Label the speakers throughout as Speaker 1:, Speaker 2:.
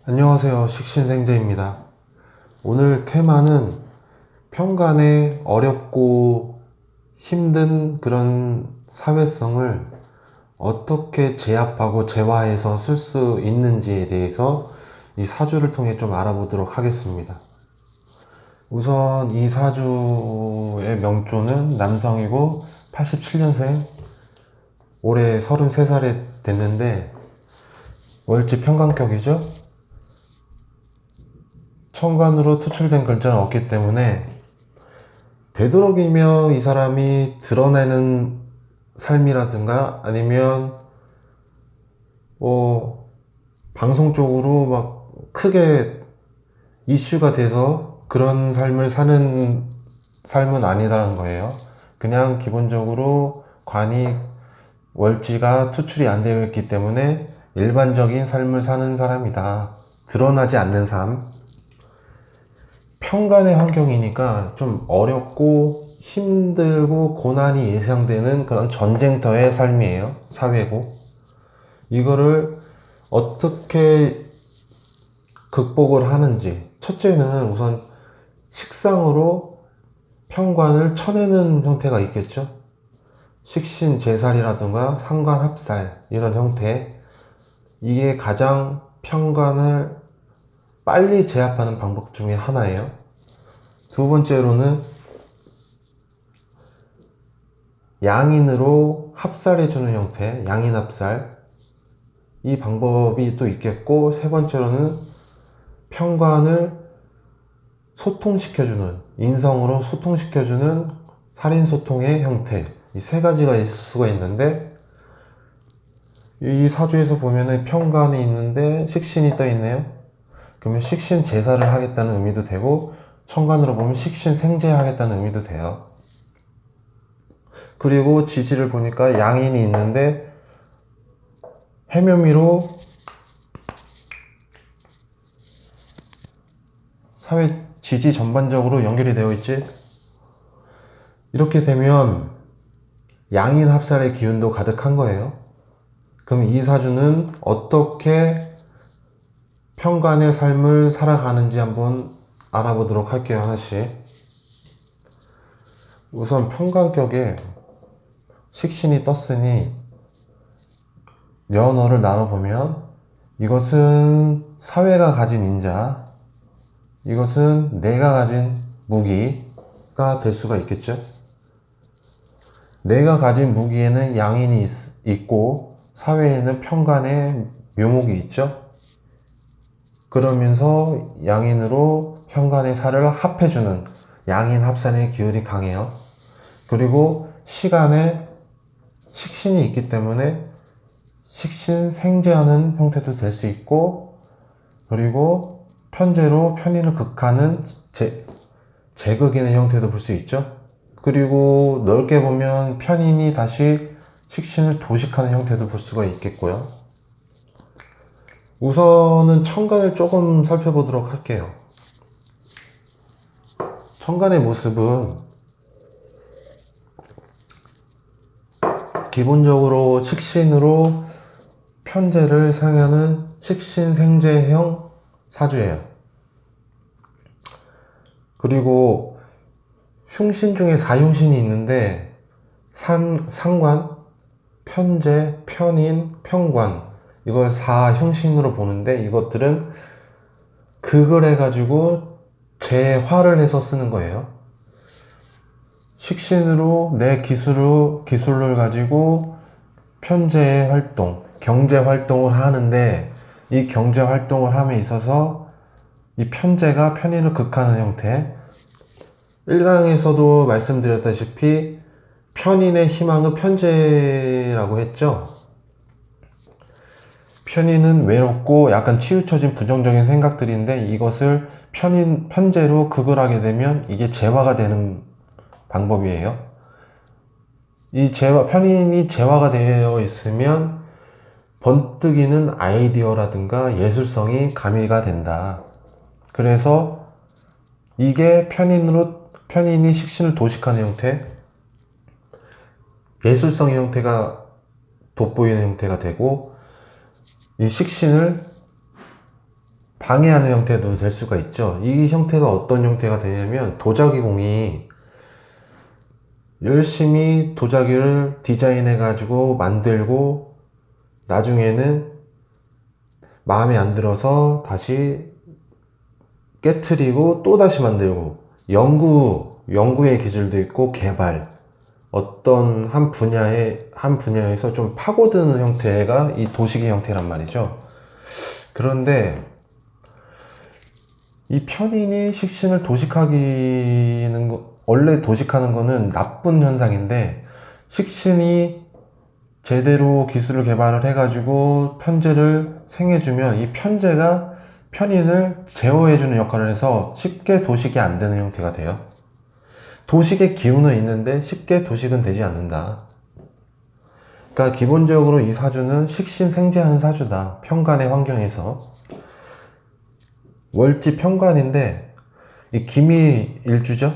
Speaker 1: 안녕하세요. 식신생제입니다. 오늘 테마는 평간의 어렵고 힘든 그런 사회성을 어떻게 제압하고 재화해서 쓸 수 있는지에 대해서 이 사주를 통해 좀 알아보도록 하겠습니다. 우선 이 사주의 명조는 남성이고 87년생, 올해 33살에 됐는데 월지 평간격이죠. 천간으로 투출된 글자는 없기 때문에 되도록이면 이 사람이 드러내는 삶이라든가 아니면 방송 쪽으로 막 크게 이슈가 돼서 그런 삶을 사는 삶은 아니라는 거예요. 그냥 기본적으로 관이 월지가 투출이 안 되어 있기 때문에 일반적인 삶을 사는 사람이다. 드러나지 않는 삶. 평간의 환경이니까 좀 어렵고 힘들고 고난이 예상되는 그런 전쟁터의 삶이에요. 사회고. 이거를 어떻게 극복을 하는지. 첫째는 우선 식상으로 평관을 쳐내는 형태가 있겠죠. 식신제살이라든가 상관합살 이런 형태. 이게 가장 평관을 빨리 제압하는 방법 중에 하나예요. 두 번째로는 양인으로 합살해주는 형태, 양인합살. 이 방법이 또 있겠고, 세 번째로는 평관을 소통시켜주는, 인성으로 소통시켜주는 살인소통의 형태. 이 세 가지가 있을 수가 있는데, 이 사주에서 보면은 평관이 있는데 식신이 떠 있네요. 그러면 식신 제사를 하겠다는 의미도 되고, 천간으로 보면 식신 생제하겠다는 의미도 돼요. 그리고 지지를 보니까 양인이 있는데 해묘미로 사회 지지 전반적으로 연결이 되어 있지. 이렇게 되면 양인 합살의 기운도 가득한 거예요. 그럼 이 사주는 어떻게 평간의 삶을 살아가는지 한번 알아보도록 할게요. 하나씩. 우선 평간격에 식신이 떴으니 연어를 나눠보면 이것은 사회가 가진 인자, 이것은 내가 가진 무기가 될 수가 있겠죠. 내가 가진 무기에는 양인이 있고 사회에는 평간의 묘목이 있죠. 그러면서 양인으로 평간의 살을 합해주는 양인 합산의 기운이 강해요. 그리고 시간에 식신이 있기 때문에 식신 생제하는 형태도 될 수 있고, 그리고 편제로 편인을 극하는 제극인의 형태도 볼 수 있죠. 그리고 넓게 보면 편인이 다시 식신을 도식하는 형태도 볼 수가 있겠고요. 우선은 천간을 조금 살펴보도록 할게요. 천간의 모습은 기본적으로 식신으로 편제를 상하는 식신생제형 사주예요. 그리고 흉신 중에 사흉신이 있는데 상관, 편제, 편인, 평관, 이걸 사흉신으로 보는데 이것들은 극을 해가지고 재화를 해서 쓰는 거예요. 식신으로 내 기술을 가지고 편제의 활동, 경제 활동을 하는데 이 경제 활동을 함에 있어서 이 편제가 편인을 극하는 형태. 1강에서도 말씀드렸다시피 편인의 희망은 편제라고 했죠. 편인은 외롭고 약간 치우쳐진 부정적인 생각들인데 이것을 편제로 극을 하게 되면 이게 재화가 되는 방법이에요. 이 편인이 재화가 되어 있으면 번뜩이는 아이디어라든가 예술성이 가미가 된다. 그래서 이게 편인이 식신을 도식하는 형태, 예술성의 형태가 돋보이는 형태가 되고, 이 식신을 방해하는 형태도 될 수가 있죠. 이 형태가 어떤 형태가 되냐면, 도자기 공이 열심히 도자기를 디자인해 가지고 만들고 나중에는 마음에 안 들어서 다시 깨트리고 또 다시 만들고, 연구의 기질도 있고 개발, 어떤 한 분야에서 좀 파고드는 형태가 이 도식의 형태란 말이죠. 그런데 이 편인이 식신을 원래 도식하는 거는 나쁜 현상인데, 식신이 제대로 기술을 개발을 해가지고 편제를 생해주면 이 편제가 편인을 제어해주는 역할을 해서 쉽게 도식이 안 되는 형태가 돼요. 도식의 기운은 있는데 쉽게 도식은 되지 않는다. 그러니까 기본적으로 이 사주는 식신 생재하는 사주다. 편관의 환경에서. 월지 편관인데 이 김이 일주죠.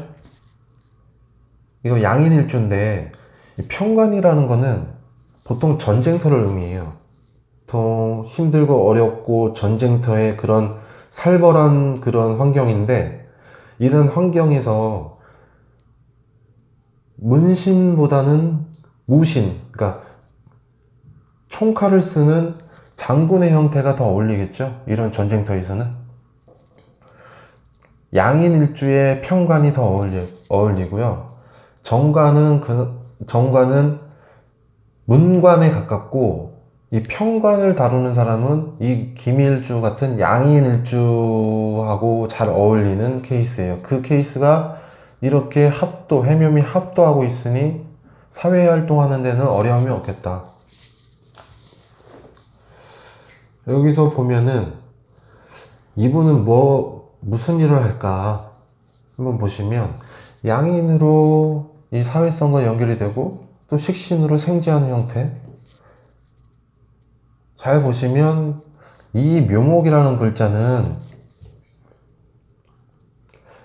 Speaker 1: 이거 양인 일주인데, 이 편관이라는 거는 보통 전쟁터를 의미해요. 보통 힘들고 어렵고 전쟁터의 그런 살벌한 그런 환경인데, 이런 환경에서 문신보다는 무신, 그러니까 총칼을 쓰는 장군의 형태가 더 어울리겠죠. 이런 전쟁터에서는 양인 일주의 편관이 더 어울리고요. 정관은 문관에 가깝고, 이 편관을 다루는 사람은 이 김일주 같은 양인 일주하고 잘 어울리는 케이스예요. 그 케이스가 이렇게 해묘미 합도하고 있으니 사회활동하는 데는 어려움이 없겠다. 여기서 보면은 이분은 무슨 일을 할까 한번 보시면, 양인으로 이 사회성과 연결이 되고 또 식신으로 생지하는 형태. 잘 보시면 이 묘목이라는 글자는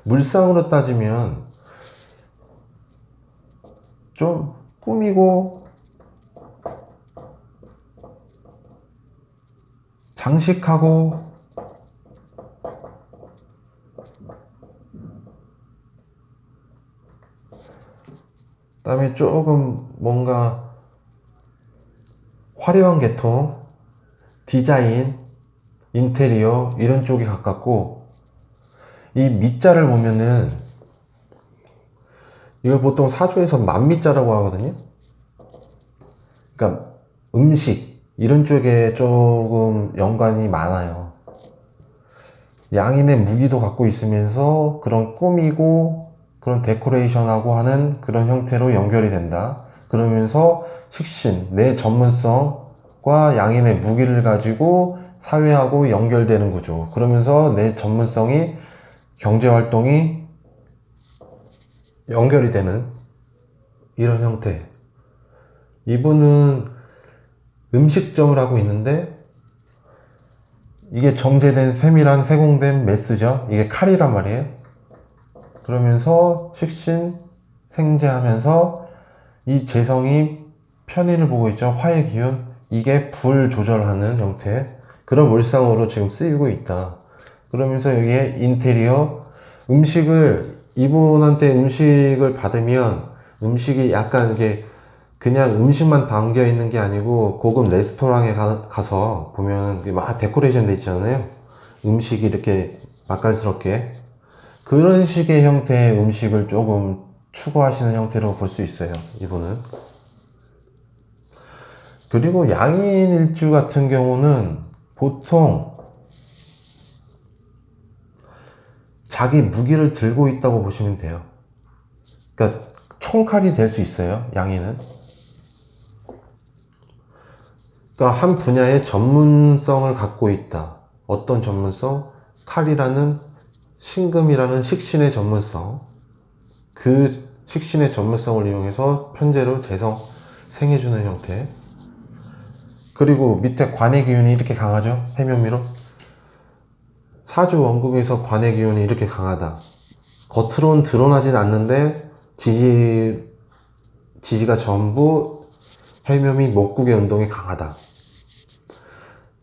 Speaker 1: 물상으로 따지면 좀 꾸미고 장식하고 그다음에 조금 뭔가 화려한 계통, 디자인, 인테리어 이런 쪽이 가깝고, 이 미자를 보면은 이걸 보통 사주에서 만미자라고 하거든요. 그러니까 음식 이런 쪽에 조금 연관이 많아요. 양인의 무기도 갖고 있으면서 그런 꾸미고 그런 데코레이션하고 하는 그런 형태로 연결이 된다. 그러면서 식신, 내 전문성과 양인의 무기를 가지고 사회하고 연결되는 구조. 그러면서 내 전문성이 경제활동이 연결이 되는 이런 형태. 이분은 음식점을 하고 있는데, 이게 정제된 세밀한 세공된 메스죠. 이게 칼이란 말이에요. 그러면서 식신 생재하면서 이 재성이 편인을 보고 있죠. 화의 기운. 이게 불 조절하는 형태. 그런 물상으로 지금 쓰이고 있다. 그러면서 여기에 인테리어, 이분한테 음식을 받으면 음식이 약간 이게 그냥 음식만 담겨 있는 게 아니고, 고급 레스토랑에 가서 보면 막 데코레이션 돼 있잖아요. 음식이 이렇게 맛깔스럽게. 그런 식의 형태의 음식을 조금 추구하시는 형태로 볼 수 있어요, 이분은. 그리고 양인 일주 같은 경우는 보통 자기 무기를 들고 있다고 보시면 돼요. 그러니까 총칼이 될 수 있어요, 양인은. 그러니까 한 분야의 전문성을 갖고 있다. 어떤 전문성? 칼이라는, 신금이라는 식신의 전문성. 그 식신의 전문성을 이용해서 편제로 생해주는 형태. 그리고 밑에 관의 기운이 이렇게 강하죠? 해묘미로. 사주 원국에서 관의 기운이 이렇게 강하다. 겉으로는 드러나진 않는데 지지가 전부 해묘미 목국의 운동이 강하다.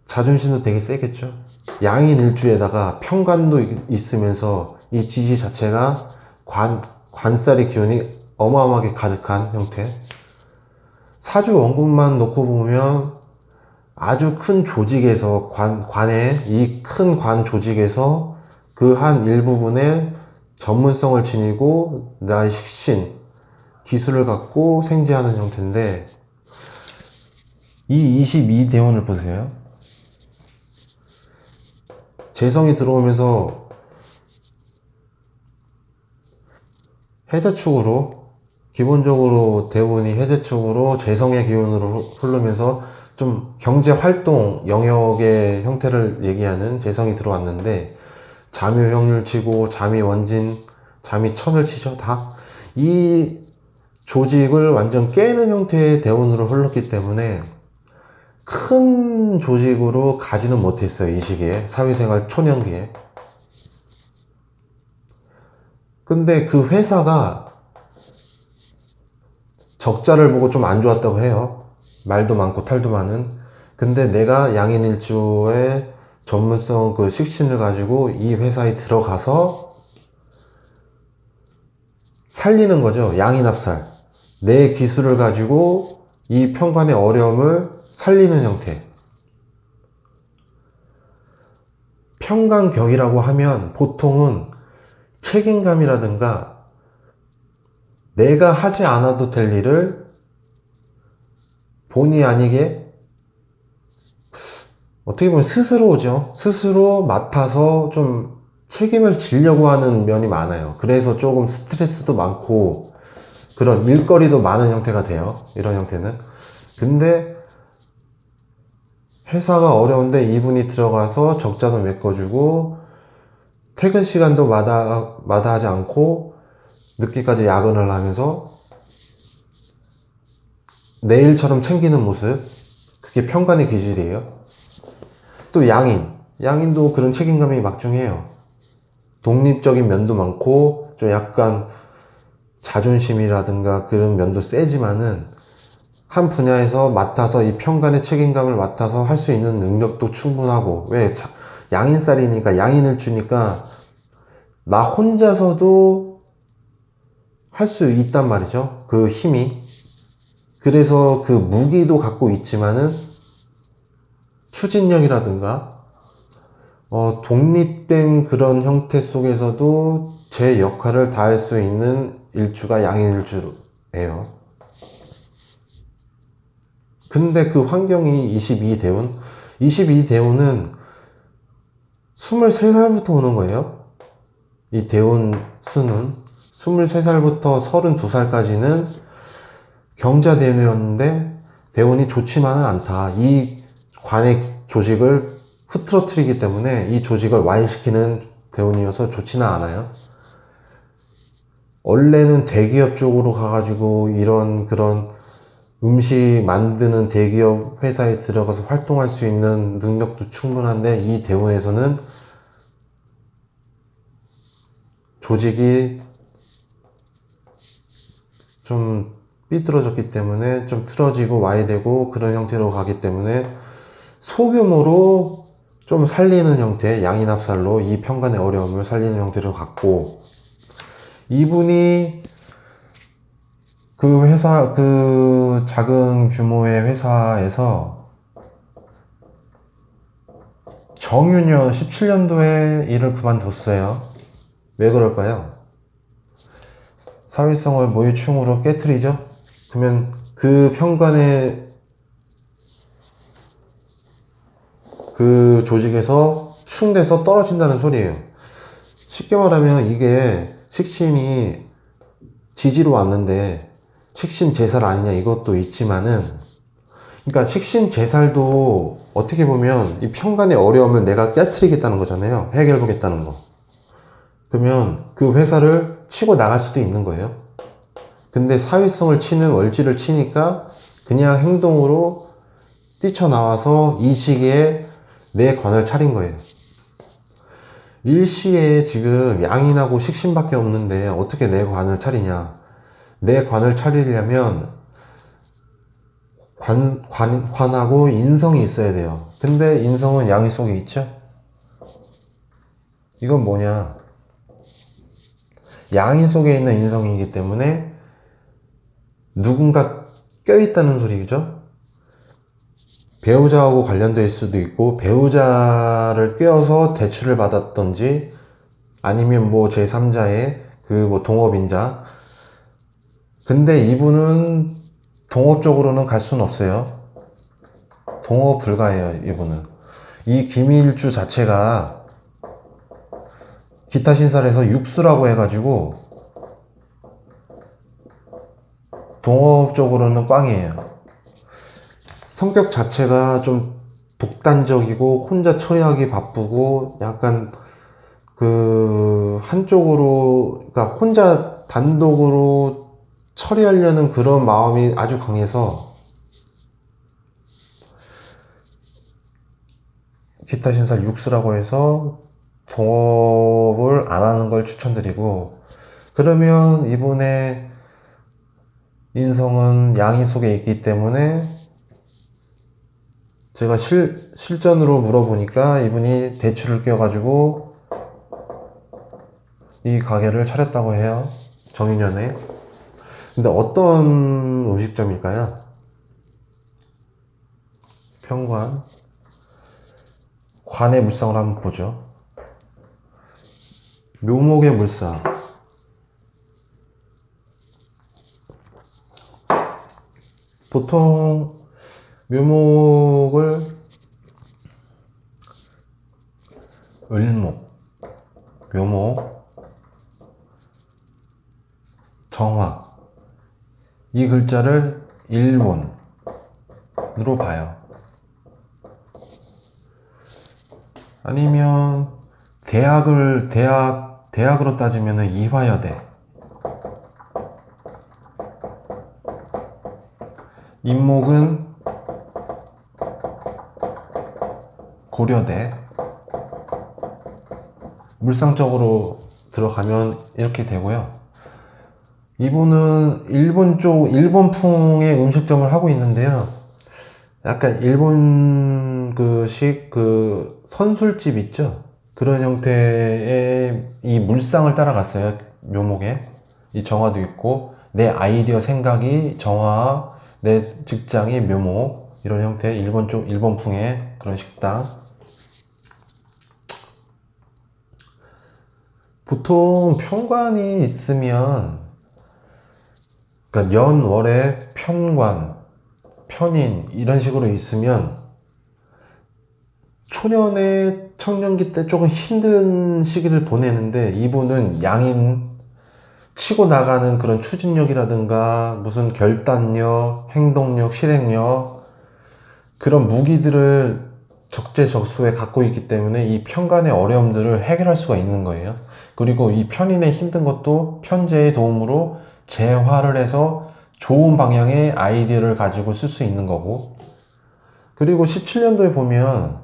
Speaker 1: 자존심도 되게 세겠죠. 양인 일주에다가 평관도 있으면서 이 지지 자체가 관살의 기운이 어마어마하게 가득한 형태. 사주 원군만 놓고 보면 아주 큰 조직에서 관에 이 큰 관 조직에서 그 한 일부분에 전문성을 지니고 나의 식신, 기술을 갖고 생재하는 형태인데, 이 22대운을 보세요. 재성이 들어오면서 해제축으로, 기본적으로 대운이 해제축으로 재성의 기운으로 흐르면서 좀 경제활동 영역의 형태를 얘기하는 재성이 들어왔는데, 잠유형률 치고 잠이원진, 잠이천을 치죠. 다 이 조직을 완전 깨는 형태의 대운으로 흘렀기 때문에 큰 조직으로 가지는 못했어요. 이 시기에, 사회생활 초년기에. 근데 그 회사가 적자를 보고 좀 안 좋았다고 해요. 말도 많고 탈도 많은. 근데 내가 양인일주의 전문성 그 식신을 가지고 이 회사에 들어가서 살리는 거죠. 양인합살. 내 기술을 가지고 이 평관의 어려움을 살리는 형태. 평관격이라고 하면 보통은 책임감이라든가 내가 하지 않아도 될 일을 본의 아니게 어떻게 보면 스스로죠. 스스로 맡아서 좀 책임을 지려고 하는 면이 많아요. 그래서 조금 스트레스도 많고 그런 일거리도 많은 형태가 돼요. 이런 형태는. 근데 회사가 어려운데 이분이 들어가서 적자도 메꿔주고 퇴근 시간도 마다하지 않고 늦게까지 야근을 하면서 내일처럼 챙기는 모습, 그게 평관의 기질이에요. 또 양인도 그런 책임감이 막중해요. 독립적인 면도 많고 좀 약간 자존심이라든가 그런 면도 세지만은 한 분야에서 맡아서 이 평관의 책임감을 맡아서 할 수 있는 능력도 충분하고, 왜 양인살이니까, 양인을 주니까 나 혼자서도 할 수 있단 말이죠. 그 힘이. 그래서 그 무기도 갖고 있지만은 추진력이라든가 독립된 그런 형태 속에서도 제 역할을 다할 수 있는 일주가 양인일주예요. 근데 그 환경이 22대운은 23살부터 오는 거예요. 이 대운 수는 23살부터 32살까지는 경자대운이었는데 대운이 좋지만은 않다. 이 관의 조직을 흐트러뜨리기 때문에 이 조직을 와해시키는 대운이어서 좋지는 않아요. 원래는 대기업 쪽으로 가가지고 이런 그런 음식 만드는 대기업 회사에 들어가서 활동할 수 있는 능력도 충분한데, 이 대운에서는 조직이 좀 삐뚤어졌기 때문에 좀 틀어지고 와해되고 그런 형태로 가기 때문에 소규모로 좀 살리는 형태, 양인합살로 이 평관의 어려움을 살리는 형태로 갔고, 이분이 그 회사, 그 작은 규모의 회사에서 정유년 17년도에 일을 그만뒀어요. 왜 그럴까요? 사회성을 모유충으로 깨트리죠? 그러면 그 평관의 그 조직에서 슝돼서 떨어진다는 소리예요. 쉽게 말하면 이게 식신이 지지로 왔는데 식신 제살 아니냐 이것도 있지만은, 그러니까 식신 제살도 어떻게 보면 이 평간의 어려움을 내가 깨트리겠다는 거잖아요. 해결해 보겠다는 거. 그러면 그 회사를 치고 나갈 수도 있는 거예요. 근데 사회성을 치는 월지를 치니까 그냥 행동으로 뛰쳐나와서 이 시기에 내 관을 차린 거예요. 일시에 지금 양인하고 식신밖에 없는데 어떻게 내 관을 차리냐. 내 관을 차리려면 관하고 인성이 있어야 돼요. 근데 인성은 양이 속에 있죠. 이건 뭐냐? 양인 속에 있는 인성이기 때문에 누군가 껴있다는 소리죠. 배우자하고 관련될 수도 있고, 배우자를 껴서 대출을 받았던지, 아니면 뭐 제3자의 그 뭐 동업인자. 근데 이분은 동업적으로는 갈 수는 없어요. 동업 불가해요, 이분은. 이 김일주 자체가 기타 신살에서 육수라고 해가지고 동업적으로는 꽝이에요. 성격 자체가 좀 독단적이고 혼자 처리하기 바쁘고 약간 그 한쪽으로, 그러니까 혼자 단독으로 처리하려는 그런 마음이 아주 강해서 기타 신살 육수라고 해서 동업을 안 하는 걸 추천드리고, 그러면 이분의 인성은 양이 속에 있기 때문에 제가 실전으로 물어보니까 이분이 대출을 껴가지고 이 가게를 차렸다고 해요. 정유년에. 근데 어떤 음식점일까요? 평관. 관의 물상을 한번 보죠. 묘목의 물상. 보통 묘목을 을목, 묘목, 정화, 이 글자를 일본으로 봐요. 아니면 대학으로 따지면은 이화여대, 임목은 고려대. 물상적으로 들어가면 이렇게 되고요. 이분은 일본풍의 음식점을 하고 있는데요. 약간 일본식 그 선술집 있죠? 그런 형태의 이 물상을 따라갔어요. 묘목에. 이 정화도 있고, 내 아이디어 생각이 정화, 내 직장이 묘목, 이런 형태의 일본풍의 그런 식당. 보통 편관이 있으면, 그러니까 연월에 편관, 편인 이런 식으로 있으면 초년에 청년기 때 조금 힘든 시기를 보내는데, 이분은 양인 치고 나가는 그런 추진력이라든가 무슨 결단력, 행동력, 실행력, 그런 무기들을 적재적소에 갖고 있기 때문에 이 편관의 어려움들을 해결할 수가 있는 거예요. 그리고 이 편인의 힘든 것도 편재의 도움으로 재화를 해서 좋은 방향의 아이디어를 가지고 쓸 수 있는 거고, 그리고 17년도에 보면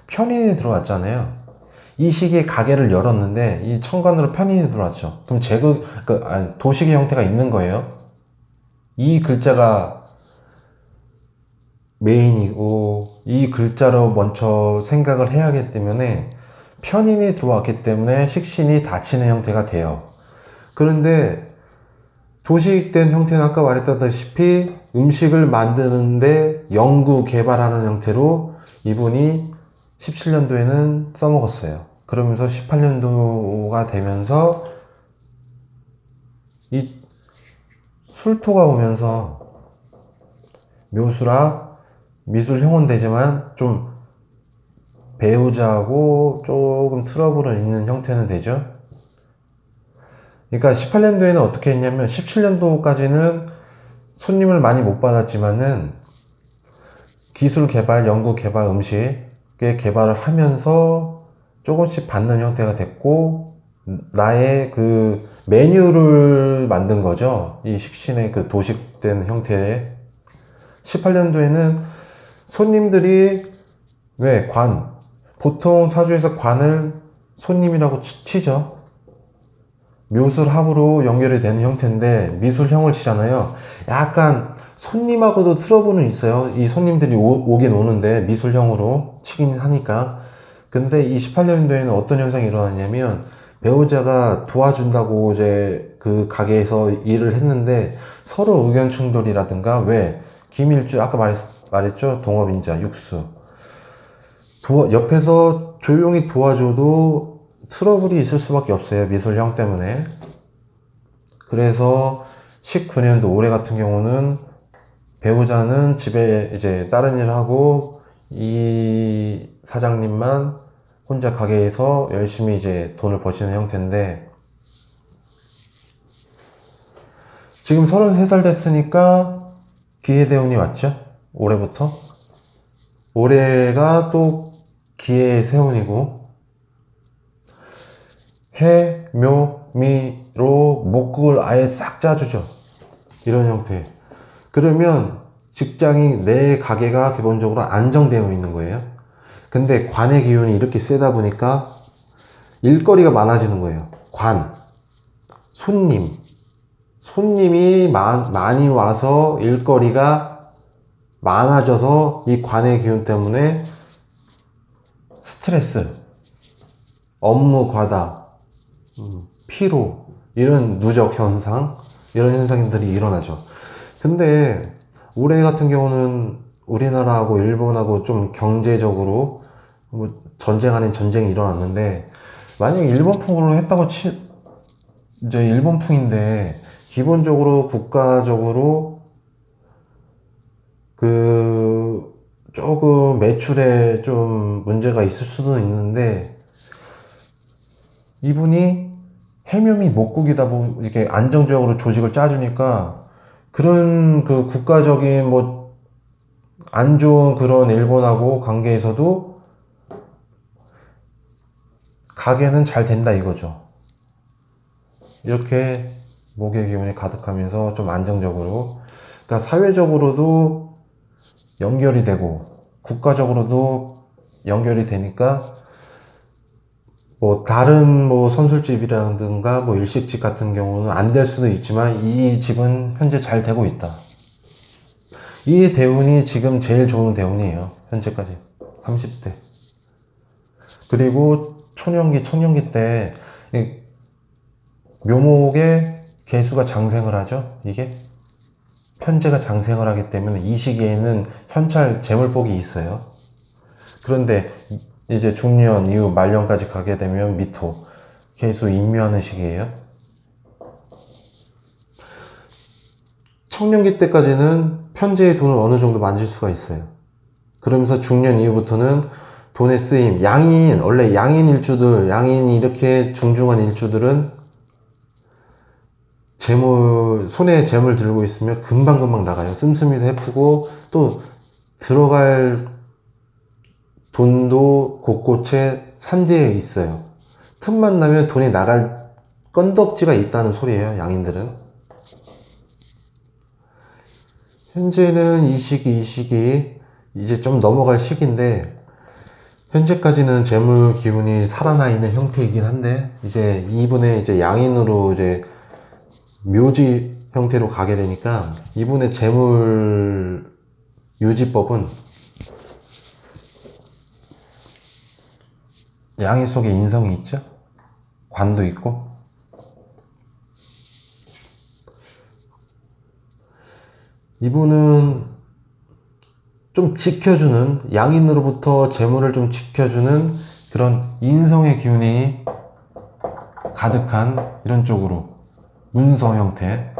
Speaker 1: 편인이 들어왔잖아요. 이 시기에 가게를 열었는데 이 천간으로 편인이 들어왔죠. 그럼 도식의 형태가 있는 거예요. 이 글자가 메인이고 이 글자로 먼저 생각을 해야 하기 때문에 편인이 들어왔기 때문에 식신이 닫히는 형태가 돼요. 그런데 도식된 형태는 아까 말했다시피 음식을 만드는데 연구 개발하는 형태로 이분이 17년도에는 써먹었어요. 그러면서 18년도가 되면서 이 술토가 오면서 묘수라 미술 형은 되지만 좀 배우자하고 조금 트러블은 있는 형태는 되죠. 그러니까 18년도에는 어떻게 했냐면 17년도까지는 손님을 많이 못 받았지만은 기술 개발, 연구 개발, 음식의 개발을 하면서 조금씩 받는 형태가 됐고, 나의 그 메뉴를 만든 거죠. 이 식신의 그 도식된 형태에. 18년도에는 손님들이 보통 사주에서 관을 손님이라고 치죠. 묘술합으로 연결이 되는 형태인데 미술형을 치잖아요. 약간 손님하고도 트러블은 있어요. 이 손님들이 오긴 오는데 미술형으로 치긴 하니까. 근데 28년도에는 어떤 현상이 일어났냐면 배우자가 도와준다고 이제 그 가게에서 일을 했는데 서로 의견 충돌이라든가 왜 김일주 아까 말했죠 동업인자 육수 옆에서 조용히 도와줘도 트러블이 있을 수밖에 없어요 미술형 때문에. 그래서 19년도 올해 같은 경우는 배우자는 집에 이제 다른 일을 하고 이 사장님만 혼자 가게에서 열심히 이제 돈을 버시는 형태인데 지금 33살 됐으니까 기해대운이 왔죠. 올해부터. 올해가 또 기해의 세운이고 해, 묘, 미로 목국을 아예 싹 짜주죠. 이런 형태. 그러면 직장이 내 가게가 기본적으로 안정되어 있는 거예요. 근데 관의 기운이 이렇게 세다 보니까 일거리가 많아지는 거예요. 손님이 많이 와서 일거리가 많아져서 이 관의 기운 때문에 스트레스, 업무 과다, 피로, 이런 누적 현상, 이런 현상들이 일어나죠. 근데 올해 같은 경우는 우리나라하고 일본하고 좀 경제적으로 뭐 전쟁 아닌 전쟁이 일어났는데 만약에 일본풍으로 했다고 이제 일본풍인데 기본적으로 국가적으로 그 조금 매출에 좀 문제가 있을 수도 있는데 이분이 해묘미 목국이다 보면 이렇게 안정적으로 조직을 짜주니까 그런 그 국가적인 뭐 안 좋은 그런 일본하고 관계에서도 가게는 잘 된다 이거죠. 이렇게 목의 기운이 가득하면서 좀 안정적으로, 그러니까 사회적으로도 연결이 되고 국가적으로도 연결이 되니까 뭐 다른 뭐 선술집이라든가 뭐 일식집 같은 경우는 안 될 수도 있지만 이 집은 현재 잘 되고 있다. 이 대운이 지금 제일 좋은 대운이에요. 현재까지 30대. 그리고 청년기 때 묘목의 개수가 장생을 하죠. 이게 편제가 장생을 하기 때문에 이 시기에는 현찰 재물복이 있어요. 그런데 이제 중년 이후 말년까지 가게 되면 미토 개수 인묘하는 시기예요. 청년기 때까지는 편제의 돈을 어느 정도 만질 수가 있어요. 그러면서 중년 이후부터는 돈의 쓰임, 원래 양인 일주들, 양인이 이렇게 중중한 일주들은 손에 재물 들고 있으면 금방금방 나가요. 씀씀이도 해프고, 또 들어갈 돈도 곳곳에 산재에 있어요. 틈만 나면 돈이 나갈 건덕지가 있다는 소리예요, 양인들은. 현재는 이 시기, 이제 좀 넘어갈 시기인데, 현재까지는 재물 기운이 살아나 있는 형태이긴 한데, 이제 이분의 이제 양인으로 이제 묘지 형태로 가게 되니까, 이분의 재물 유지법은 양인 속에 인성이 있죠? 관도 있고. 이분은 좀 지켜주는, 양인으로부터 재물을 좀 지켜주는 그런 인성의 기운이 가득한 이런 쪽으로 문서 형태.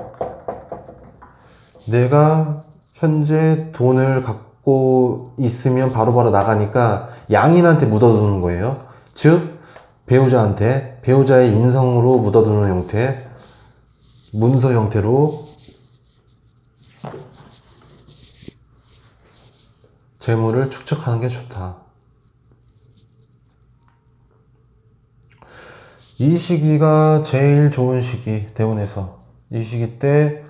Speaker 1: 내가 현재 돈을 갖고 있으면 바로바로 나가니까 양인한테 묻어두는 거예요. 즉 배우자의 인성으로 묻어두는 형태, 문서 형태로 재물을 축적하는 게 좋다. 이 시기가 제일 좋은 시기, 대운에서. 이 시기 때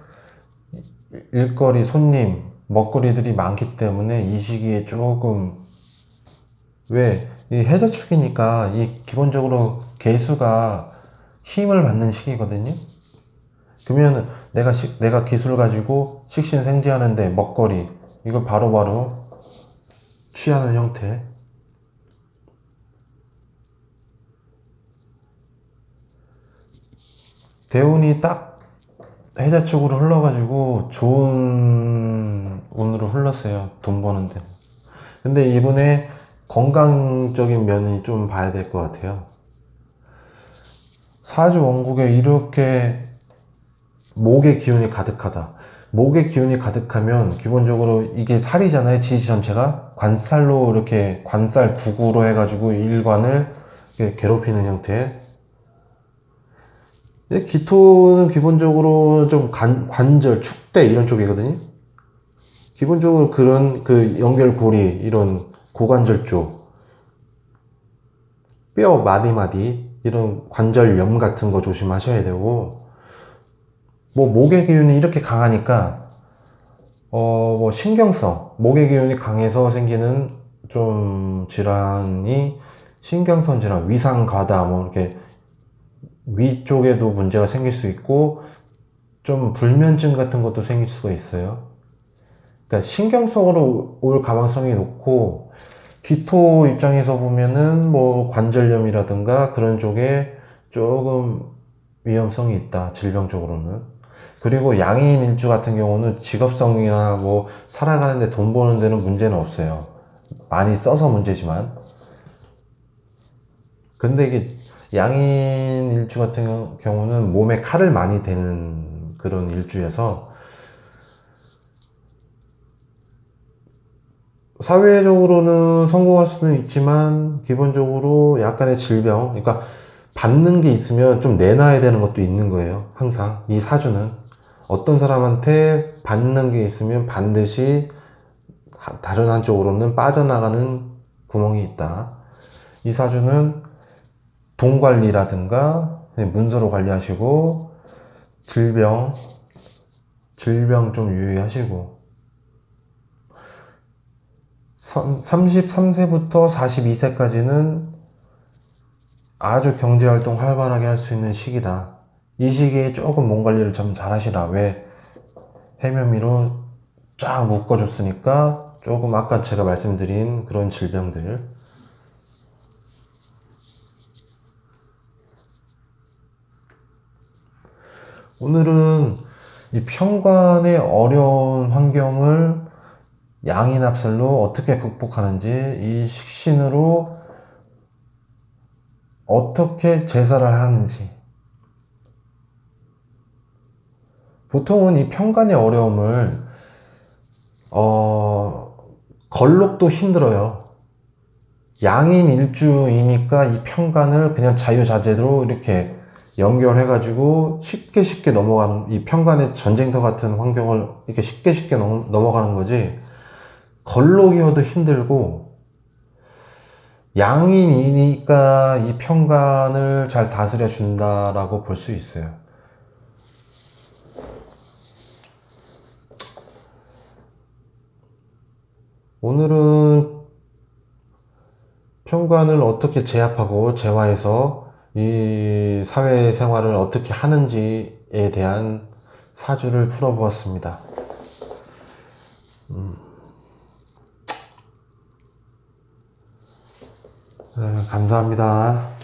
Speaker 1: 일거리, 손님, 먹거리들이 많기 때문에 이 시기에 조금, 이 해자축이니까 이 기본적으로 개수가 힘을 받는 시기거든요. 그러면 내가 기술을 가지고 식신생지하는데 먹거리, 이걸 바로바로 취하는 형태. 대운이 딱 해자 쪽으로 흘러가지고 좋은 운으로 흘렀어요. 돈 버는데. 근데 이분의 건강적인 면이 좀 봐야 될 것 같아요. 사주 원국에 이렇게 목의 기운이 가득하다. 목의 기운이 가득하면 기본적으로 이게 살이잖아요. 지지 전체가 관살로 이렇게 관살 구구로 해가지고 일관을 이렇게 괴롭히는 형태. 기토는 기본적으로 좀 관절, 축대 이런 쪽이거든요. 기본적으로 그런 그 연결고리 이런 고관절 쪽, 뼈 마디마디 이런 관절염 같은 거 조심하셔야 되고, 뭐 목의 기운이 이렇게 강하니까 뭐 신경성, 목의 기운이 강해서 생기는 좀 질환이 신경성 질환, 위상 과다 뭐 이렇게 위쪽에도 문제가 생길 수 있고 좀 불면증 같은 것도 생길 수가 있어요. 그러니까 신경성으로 올 가망성이 높고 기토 입장에서 보면은 뭐 관절염이라든가 그런 쪽에 조금 위험성이 있다. 질병적으로는. 그리고 양인 일주 같은 경우는 직업성이나 뭐 살아가는데 돈 버는 데는 문제는 없어요. 많이 써서 문제지만. 근데 이게 양인 일주 같은 경우는 몸에 칼을 많이 대는 그런 일주여서 사회적으로는 성공할 수는 있지만 기본적으로 약간의 질병, 그러니까 받는 게 있으면 좀 내놔야 되는 것도 있는 거예요. 항상 이 사주는 어떤 사람한테 받는 게 있으면 반드시 다른 한쪽으로는 빠져나가는 구멍이 있다. 이 사주는 돈 관리라든가 문서로 관리하시고 질병 좀 유의하시고 33세부터 42세까지는 아주 경제활동 활발하게 할 수 있는 시기다. 이 시기에 조금 몸 관리를 좀 잘 하시라. 왜? 해면미로 쫙 묶어줬으니까 조금 아까 제가 말씀드린 그런 질병들. 오늘은 이 평관의 어려운 환경을 양인합살로 어떻게 극복하는지, 이 식신으로 어떻게 제사를 하는지. 보통은 이 평관의 어려움을 걸록도 힘들어요. 양인 일주이니까 이 평관을 그냥 자유자재로 이렇게 연결해가지고 쉽게 넘어가는, 이 평관의 전쟁터 같은 환경을 이렇게 쉽게 넘어가는 거지. 걸록이어도 힘들고, 양인이니까 이 평관을 잘 다스려 준다라고 볼 수 있어요. 오늘은 평관을 어떻게 제압하고 재화해서 이 사회생활을 어떻게 하는지에 대한 사주를 풀어보았습니다. 감사합니다.